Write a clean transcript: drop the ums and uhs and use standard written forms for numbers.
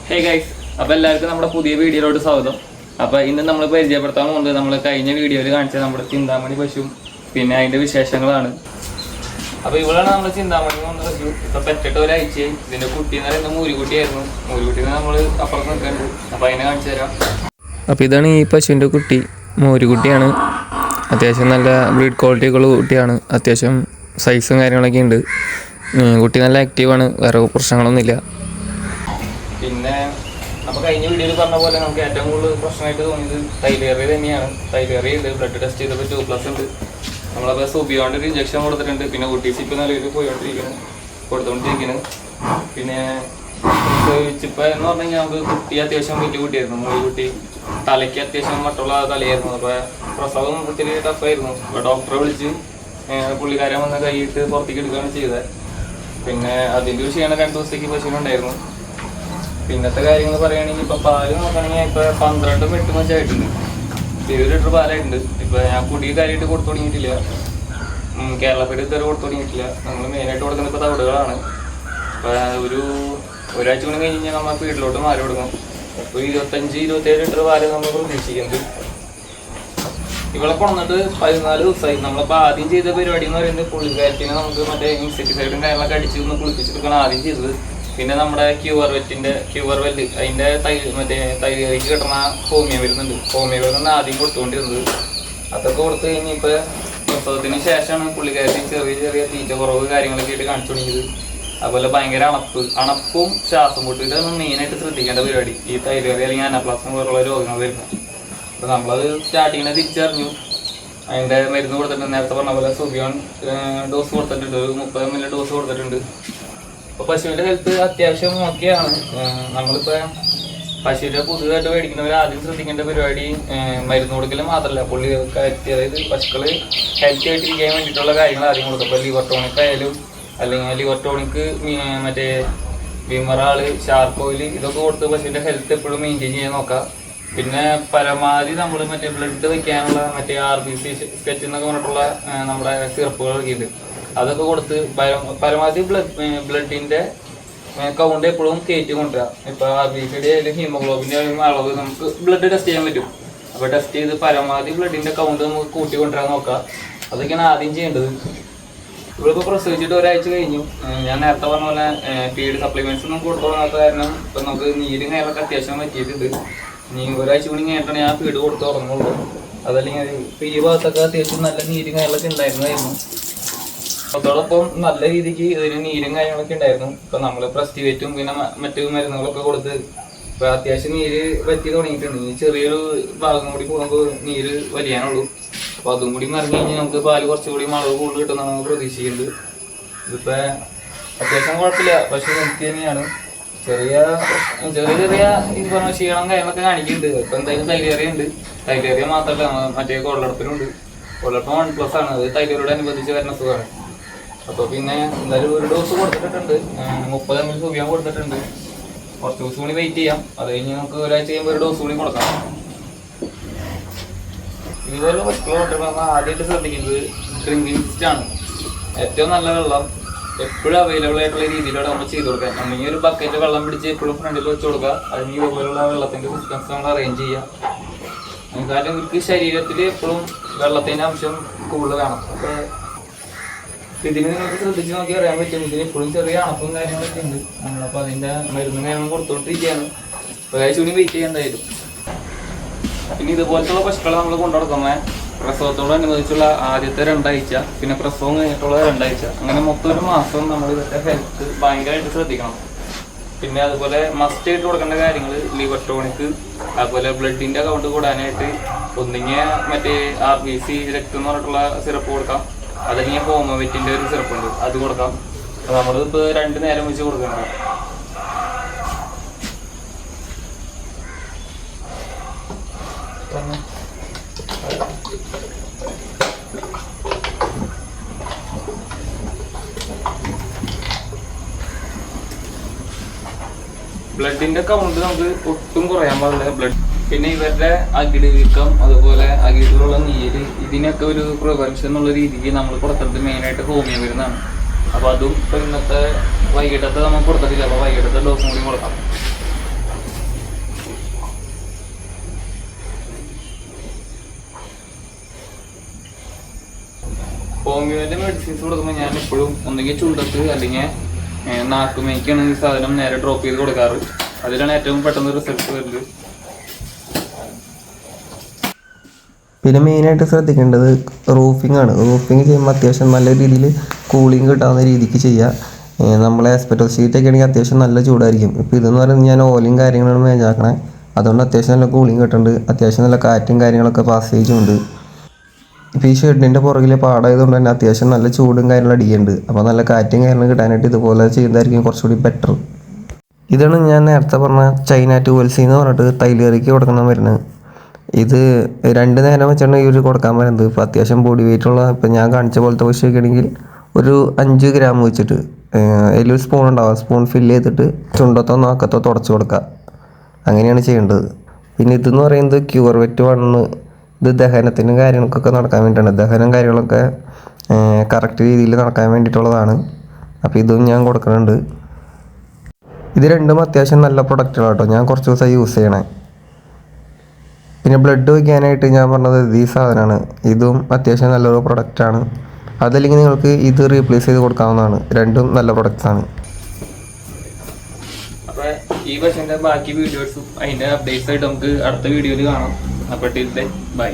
Hey guys, അപ്പോൾ എല്ലാവർക്കും നമ്മുടെ പുതിയ വീഡിയോയിലോട്ട് സ്വാഗതം. അപ്പോൾ ഇന്ന് നമ്മൾ പരിചയപ്പെടുത്താൻ പോകുന്നത് നമ്മൾ കഴിഞ്ഞ വീഡിയോയിൽ കാണിച്ച നമ്മുടെ ചിന്താമണി പശു പിന്നെ അതിൻ്റെ വിശേഷങ്ങളാണ്. അപ്പോൾ ഇവളാണ് നമ്മൾ ചിന്താമണി വന്ന പശു. ഇപ്പോൾ പെറ്റിട്ട് ഒരാഴ്ചയായി. ഇതിൻ്റെ കുട്ടി എന്ന് പറയുന്നത് മൂരിക്കുട്ടിയായിരുന്നു. മൂരിക്കുട്ടീനെ നമ്മൾ അപ്പുറത്ത് നിൽക്കുന്നുണ്ട്. അപ്പോൾ അതിനെ കാണിച്ചു തരാം. അപ്പോൾ ഇതാണ് ഈ പശുവിൻ്റെ കുട്ടി. മൂരിക്കുട്ടിയാണ്. അത്യാവശ്യം നല്ല ബ്രീഡ് ക്വാളിറ്റിയൊക്കെയുള്ള കുട്ടിയാണ്. അത്യാവശ്യം സൈസും കാര്യങ്ങളൊക്കെ ഉണ്ട്. കുട്ടി നല്ല ആക്റ്റീവാണ്. വേറെ പ്രശ്നങ്ങളൊന്നുമില്ല. പിന്നെ അപ്പോൾ കഴിഞ്ഞ വീഡിയോയിൽ പറഞ്ഞ പോലെ നമുക്ക് ഏറ്റവും കൂടുതൽ പ്രശ്നമായിട്ട് തോന്നിയത് തൈലേറിയ തന്നെയാണ്. തൈലേറിയ ഉണ്ട്. ബ്ലഡ് ടെസ്റ്റ് ചെയ്തപ്പോൾ 2+ ഉണ്ട്. നമ്മളപ്പോൾ സുബിയോണ്ട് ഒരു ഇഞ്ചക്ഷൻ കൊടുത്തിട്ടുണ്ട്. പിന്നെ OTC ഇപ്പോൾ നിലവിൽ കൊടുത്തുകൊണ്ടിരിക്കുന്നത്. പിന്നെ ഇപ്പോൾ എന്ന് പറഞ്ഞു കഴിഞ്ഞാൽ നമുക്ക് കുട്ടി അത്യാവശ്യം വലിയ കുട്ടിയായിരുന്നു. മൂരിക്കുട്ടി തലയ്ക്ക് അത്യാവശ്യം മറ്റുള്ള തലയായിരുന്നു. അപ്പോൾ പ്രസവം ഒത്തിരി ടഫായിരുന്നു. അപ്പോൾ ഡോക്ടറെ വിളിച്ച് പുള്ളിക്കാരൻ വന്ന് കൈയിട്ട് പുറത്തേക്ക് എടുക്കുകയാണ് ചെയ്തത്. പിന്നെ അതിൻ്റെ ഒരു ക്ഷീണം 2 ദിവസത്തേക്ക് പശുവിനുണ്ടായിരുന്നു. പിന്നത്തെ കാര്യങ്ങൾ പറയുകയാണെങ്കിൽ ഇപ്പോൾ പാല് നോക്കുകയാണെങ്കിൽ ഇപ്പോൾ 12-8 മാസമായിട്ടുണ്ട്. 20 ലിറ്റർ പാലായിട്ടുണ്ട്. ഇപ്പോൾ ഞാൻ കുടി കാര്യമായിട്ട് കൊടുത്തു തുടങ്ങിയിട്ടില്ല. കേരളപ്പേര് ഇതുവരെ കൊടുത്തു തുടങ്ങിയിട്ടില്ല. നമ്മൾ മെയിനായിട്ട് കൊടുക്കുന്നത് ഇപ്പോൾ തവിടുകളാണ്. അപ്പോൾ ഒരാഴ്ച കൂടി കഴിഞ്ഞ് കഴിഞ്ഞാൽ നമ്മൾ വീട്ടിലോട്ട് മാറി കൊടുക്കും. ഇപ്പോൾ 25-27 ലിറ്റർ പാല് നമ്മൾ പ്രതീക്ഷിക്കുന്നത്. ഇവളെ കൊണ്ടിട്ട് 14 ദിവസമായി. നമ്മളിപ്പോൾ ആദ്യം ചെയ്ത പരിപാടി എന്ന് പറയുന്നത് പുള്ളിക്കാരത്തിനെ നമുക്ക് മറ്റേ ഇൻസെക്ടിസൈഡും കാര്യങ്ങളൊക്കെ അടിച്ച് ഒന്ന് കുളിപ്പിച്ചെടുക്കണം ആദ്യം ചെയ്തത്. പിന്നെ നമ്മുടെ ക്യൂർ വെല്ല് അതിൻ്റെ മറ്റേ തൈലേക്ക് കിട്ടുന്ന ഹോമിയോ മരുന്നുണ്ട്. ഹോമിയോ മരുന്നാണ് ആദ്യം കൊടുത്തുകൊണ്ടിരുന്നത്. അതൊക്കെ കൊടുത്തു കഴിഞ്ഞ് ഇപ്പോൾ പ്രസവത്തിന് ശേഷമാണ് പുള്ളിക്കാരത്തി ചെറിയ തീറ്റ കുറവ് കാര്യങ്ങളൊക്കെ ആയിട്ട് കാണിച്ചു തുടങ്ങിയത്. അതുപോലെ ഭയങ്കര അണപ്പും ശ്വാസം മുട്ടും. ഇതാണ് മെയിനായിട്ട് ശ്രദ്ധിക്കേണ്ട പരിപാടി. ഈ തൈലേറിയ അല്ലെങ്കിൽ അനാപ്ലാസ്മ പോലുള്ള രോഗങ്ങൾ വരുന്നത്. അപ്പോൾ നമ്മളത് സ്റ്റാർട്ടിങ്ങിനെ തിരിച്ചറിഞ്ഞു. അതിൻ്റെ മരുന്ന് കൊടുത്തിട്ടുണ്ട്. നേരത്തെ പറഞ്ഞ പോലെ സുബിയോൺ ഡോസ് കൊടുത്തിട്ടുണ്ട്. ഒരു 30 ml ഡോസ് കൊടുത്തിട്ടുണ്ട്. അപ്പോൾ പശുവിൻ്റെ ഹെൽത്ത് അത്യാവശ്യം ഓക്കെയാണ്. നമ്മളിപ്പോൾ പശുവിൻ്റെ പുതുതായിട്ട് മേടിക്കുന്നവർ ആദ്യം ശ്രദ്ധിക്കേണ്ട പരിപാടി മരുന്ന് കൊടുക്കൽ മാത്രമല്ല, അതായത് പശുക്കൾ ഹെൽത്തി ആയിട്ടിരിക്കാൻ വേണ്ടിയിട്ടുള്ള കാര്യങ്ങൾ ആദ്യം കൊടുക്കും. ഇപ്പോൾ ലിവർ ടോണിക് ആയാലും അല്ലെങ്കിൽ ലിവർ ടോണിക്ക് മറ്റേ വിമറാള്, ഷാർക്ക് ഓയിൽ ഇതൊക്കെ കൊടുത്ത് പശുവിൻ്റെ ഹെൽത്ത് എപ്പോഴും മെയിൻറ്റെയിൻ ചെയ്യാൻ നോക്കാം. പിന്നെ പരമാവധി നമ്മൾ മറ്റേ ബ്ലഡ് വയ്ക്കാനുള്ള മറ്റേ RBC സ്കെച്ച് എന്നൊക്കെ പറഞ്ഞിട്ടുള്ള നമ്മുടെ സിറപ്പുകളൊക്കെ ഉണ്ട്. അതൊക്കെ കൊടുത്ത് പരമാവധി ബ്ലഡിൻ്റെ കൗണ്ട് എപ്പോഴും കയറ്റി കൊണ്ടുവരാം. ഇപ്പോൾ RBCയുടെ ആയാലും ഹീമോഗ്ലോബിൻ്റെ ആയാലും അളവ് നമുക്ക് ബ്ലഡ് ടെസ്റ്റ് ചെയ്യാൻ പറ്റും. അപ്പോൾ ടെസ്റ്റ് ചെയ്ത് പരമാവധി ബ്ലഡിൻ്റെ കൗണ്ട് നമുക്ക് കൂട്ടി കൊണ്ടുവരാൻ നോക്കാം. അതൊക്കെയാണ് ആദ്യം ചെയ്യേണ്ടത്. ഇവിടെപ്പോൾ പ്രസവിച്ചിട്ട് ഒരാഴ്ച കഴിഞ്ഞു. ഞാൻ നേരത്തെ പറഞ്ഞ പോലെ ഫീഡ് സപ്ലിമെൻറ്റ്സ് ഒന്നും കൊടുത്തു തുടങ്ങാത്ത കാരണം ഇപ്പം നമുക്ക് നീരും കാര്യങ്ങളൊക്കെ അത്യാവശ്യം പറ്റിയിട്ടുണ്ട്. ഇനി ഒരാഴ്ച കൂടി കഴിഞ്ഞിട്ടാണ് ഞാൻ ഫീഡ് കൊടുത്ത് തുടങ്ങുള്ളൂ. അതല്ലെങ്കിൽ ഇപ്പോൾ ഈ ഭാഗത്തൊക്കെ അത്യാവശ്യം നല്ല നീരും കാര്യങ്ങളൊക്കെ ഉണ്ടായിരുന്നു. അതോടൊപ്പം നല്ല രീതിക്ക് ഇതിന് നീരും കാര്യങ്ങളൊക്കെ ഉണ്ടായിരുന്നു. ഇപ്പം നമ്മൾ പ്രസ്റ്റിവേറ്റും പിന്നെ മറ്റു മരുന്നുകളൊക്കെ കൊടുത്ത് ഇപ്പോൾ അത്യാവശ്യം നീര് പറ്റി തുടങ്ങിയിട്ടുണ്ട്. ഇനി ചെറിയൊരു ഭാഗം കൂടി പോകുമ്പോൾ നീര് വലിയാനുള്ളൂ. അപ്പോൾ അതും കൂടി മറിഞ്ഞ് കഴിഞ്ഞാൽ നമുക്ക് പാല് കുറച്ചുകൂടി അളവ് കൂടുതൽ കിട്ടുന്നതാണ് നമ്മൾ പ്രതീക്ഷിക്കുന്നത്. ഇതിപ്പോൾ അത്യാവശ്യം കുഴപ്പമില്ല. പക്ഷേ എനിക്ക് തന്നെയാണ് ചെറിയ ഈ പറഞ്ഞ ക്ഷീണം കാര്യങ്ങളൊക്കെ കാണിക്കുന്നുണ്ട്. ഇപ്പം എന്തായാലും തൈലേറിയ ഉണ്ട്. തൈലേറിയ മാത്രമല്ല, മറ്റേ കൊള്ളടപ്പിനുണ്ട്. കൊള്ളടപ്പം 1+ ആണ്. അത് തൈലേറിയോട് അനുബന്ധിച്ച് വരുന്ന സുഖമാണ്. അപ്പോൾ പിന്നെ എന്തായാലും ഒരു ഡോസ് കൊടുത്തിട്ടുണ്ട്. 30 ml സുബിയാൻ കൊടുത്തിട്ടുണ്ട്. കുറച്ച് ദിവസം കൂടി വെയിറ്റ് ചെയ്യാം. അത് കഴിഞ്ഞ് നമുക്ക് ഒരാഴ്ച കഴിയുമ്പോൾ ഒരു ഡോസ് കൂടി കൊടുക്കാം. ഇതുപോലെ പശുക്കളോട്ട് നമ്മൾ ആദ്യമായിട്ട് ശ്രദ്ധിക്കുന്നത് ഡ്രിങ്കിങ് സിസ്റ്റമാണ്. ഏറ്റവും നല്ല വെള്ളം എപ്പോഴും അവൈലബിൾ ആയിട്ടുള്ള രീതിയിലൂടെ നമ്മൾ ചെയ്ത് കൊടുക്കുക. അല്ലെങ്കിൽ ഒരു ബക്കറ്റ് വെള്ളം പിടിച്ച് എപ്പോഴും ഫ്രണ്ടിൽ വെച്ച് കൊടുക്കുക. അതിന് ഇതുപോലുള്ള വെള്ളത്തിൻ്റെ സിസ്റ്റംസ് നമ്മൾ അറേഞ്ച് ചെയ്യുക. കാരണം ഇവർക്ക് ശരീരത്തിൽ എപ്പോഴും വെള്ളത്തിൻ്റെ അംശം കൂടുതൽ വേണം. അപ്പോൾ ഇതിന് നിങ്ങൾക്ക് ശ്രദ്ധിച്ച് നോക്കി അറിയാൻ പറ്റും. ഇതിന് എപ്പോഴും ചെറിയ അണപ്പും കാര്യങ്ങളൊക്കെ ഉണ്ട്. നമ്മളപ്പോൾ അതിൻ്റെ മരുന്നും കാര്യങ്ങളും കൊടുത്തോണ്ടിരിക്കുകയാണ്. ഒരാഴ്ച കൂടി വെയിറ്റ് ചെയ്യേണ്ടതായിരുന്നു. പിന്നെ ഇതുപോലത്തുള്ള പശുക്കളെ നമ്മൾ കൊണ്ടുനടക്കുമ്പോൾ പ്രസവത്തോടനുബന്ധിച്ചുള്ള ആദ്യത്തെ 2 ആഴ്ച, പിന്നെ പ്രസവം കഴിഞ്ഞിട്ടുള്ള 2 ആഴ്ച, അങ്ങനെ മൊത്തം 1 മാസം നമ്മൾ ഇവരുടെ ഹെൽത്ത് ഭയങ്കരമായിട്ട് ശ്രദ്ധിക്കണം. പിന്നെ അതുപോലെ മസ്റ്റ് ആയിട്ട് കൊടുക്കേണ്ട കാര്യങ്ങൾ ലിവർ ടോണിക്ക്, അതുപോലെ ബ്ലഡിൻ്റെ കൗണ്ട് കൂടാനായിട്ട് ഒന്നിങ്ങിയ മറ്റേ RBC രക്തം എന്ന് പറഞ്ഞിട്ടുള്ള സിറപ്പ് കൊടുക്കാം. അതല്ലെങ്കിൽ ഹോമോവെറ്റിൻ്റെ ഒരു സിറപ്പുണ്ട്, അത് കൊടുക്കാം. നമ്മളിപ്പോൾ 2 നേരം വെച്ച് കൊടുക്കണം. ബ്ലഡിൻ്റെ കൗണ്ട് നമുക്ക് ഒട്ടും കുറയാൻ പാടില്ല. പിന്നെ ഇവരുടെ അകിട് വീക്കം, അതുപോലെ അകിടിലുള്ള നീര്, ഇതിനൊക്കെ ഒരു പ്രിവെൻഷൻ എന്നുള്ള രീതിക്ക് നമ്മൾ കൊടുത്തത് മെയിനായിട്ട് ഹോമിയോ മരുന്നാണ്. അപ്പോൾ അതും ഇപ്പോൾ ഇന്നത്തെ വൈകിട്ടത്തെ നമ്മൾ കൊടുത്തിട്ടില്ല. അപ്പോൾ വൈകിട്ടത്തെ ഡോസും കൂടി കൊടുക്കാം. ഹോമിയോന്റെ മെഡിസിൻസ് കൊടുക്കുമ്പോൾ ഞാൻ എപ്പോഴും ഒന്നുകിൽ ചുണ്ടത്ത് അല്ലെങ്കിൽ നാക്കുമേക്കാണ് ഈ സാധനം നേരെ ഡ്രോപ്പ് ചെയ്ത് കൊടുക്കാറ്. അതിലാണ് ഏറ്റവും പെട്ടെന്ന് റിസൾട്ട് വരുന്നത്. പിന്നെ മെയിനായിട്ട് ശ്രദ്ധിക്കേണ്ടത് റൂഫിംഗ് ആണ്. റൂഫിങ് ചെയ്യുമ്പോൾ അത്യാവശ്യം നല്ല രീതിയിൽ കൂളിംഗ് കിട്ടാവുന്ന രീതിക്ക് ചെയ്യുക. നമ്മളെ ആസ്പെറ്റോസ് ഷീറ്റൊക്കെ ആണെങ്കിൽ അത്യാവശ്യം നല്ല ചൂടായിരിക്കും. ഇപ്പോൾ ഇതെന്ന് പറയുന്നത് ഞാൻ ഓയിലും കാര്യങ്ങളാണ് മേഞ്ഞാക്കണേ. അതുകൊണ്ട് അത്യാവശ്യം നല്ല കൂളിംഗ് കിട്ടുന്നുണ്ട്. അത്യാവശ്യം നല്ല കാറ്റും കാര്യങ്ങളൊക്കെ പാസേജും ഉണ്ട്. ഇപ്പോൾ ഈ ഷെഡിൻ്റെ പുറകിൽ പാടായതുകൊണ്ട് തന്നെ അത്യാവശ്യം നല്ല ചൂടും കാര്യങ്ങളും അടിക്കുന്നുണ്ട്. അപ്പോൾ നല്ല കാറ്റും കാര്യങ്ങളും കിട്ടാനായിട്ട് ഇതുപോലെ ചെയ്യുന്നതായിരിക്കും കുറച്ചുകൂടി ബെറ്റർ. ഇതാണ് ഞാൻ നേരത്തെ പറഞ്ഞ ചൈന ടൂവൽസി എന്ന് പറഞ്ഞിട്ട് തൈലേറിക്ക് കൊടുക്കണം വരുന്നത്. ഇത് 2 നേരം വെച്ചാണ് ഇവർ കൊടുക്കാൻ വരുന്നത്. ഇപ്പോൾ അത്യാവശ്യം ബോഡി വെയിറ്റ് ഉള്ള, ഇപ്പോൾ ഞാൻ കാണിച്ച പോലത്തെ പശുവൊക്കെ ആണെങ്കിൽ ഒരു 5 ഗ്രാം വെച്ചിട്ട് അതിലൊരു സ്പൂൺ ഉണ്ടാവുക. സ്പൂൺ ഫില്ല് ചെയ്തിട്ട് ചുണ്ടത്തോ നാക്കത്തോ തുടച്ച് കൊടുക്കുക. അങ്ങനെയാണ് ചെയ്യേണ്ടത്. പിന്നെ ഇതെന്ന് പറയുന്നത് ക്യൂർ വെറ്റ് വണ്ണ്. ഇത് ദഹനത്തിനും കാര്യങ്ങൾക്കൊക്കെ നടക്കാൻ വേണ്ടിയിട്ടാണ്. ദഹനം കാര്യങ്ങളൊക്കെ കറക്റ്റ് രീതിയിൽ നടക്കാൻ വേണ്ടിയിട്ടുള്ളതാണ്. അപ്പോൾ ഇതും ഞാൻ കൊടുക്കുന്നുണ്ട്. ഇത് രണ്ടും അത്യാവശ്യം നല്ല പ്രൊഡക്റ്റുകളാണ് കേട്ടോ. ഞാൻ കുറച്ച് ദിവസമായി യൂസ് ചെയ്യണേ. പിന്നെ ബ്ലഡ് വയ്ക്കാനായിട്ട് ഞാൻ പറഞ്ഞത് ഈ സാധനമാണ്. ഇതും അത്യാവശ്യം നല്ലൊരു പ്രൊഡക്റ്റാണ്. അതല്ലെങ്കിൽ നിങ്ങൾക്ക് ഇത് റീപ്ലേസ് ചെയ്ത് കൊടുക്കാവുന്നതാണ്. രണ്ടും നല്ല പ്രൊഡക്റ്റ്സാണ്. അപ്പോൾ ഈ പശുവിൻ്റെ ബാക്കി വീഡിയോസും അതിൻ്റെ അപ്ഡേറ്റ്സ് ആയിട്ട് നമുക്ക് അടുത്ത വീഡിയോയിൽ കാണാം. അപ്പോൾ ടിൽ ദെൻ ബൈ.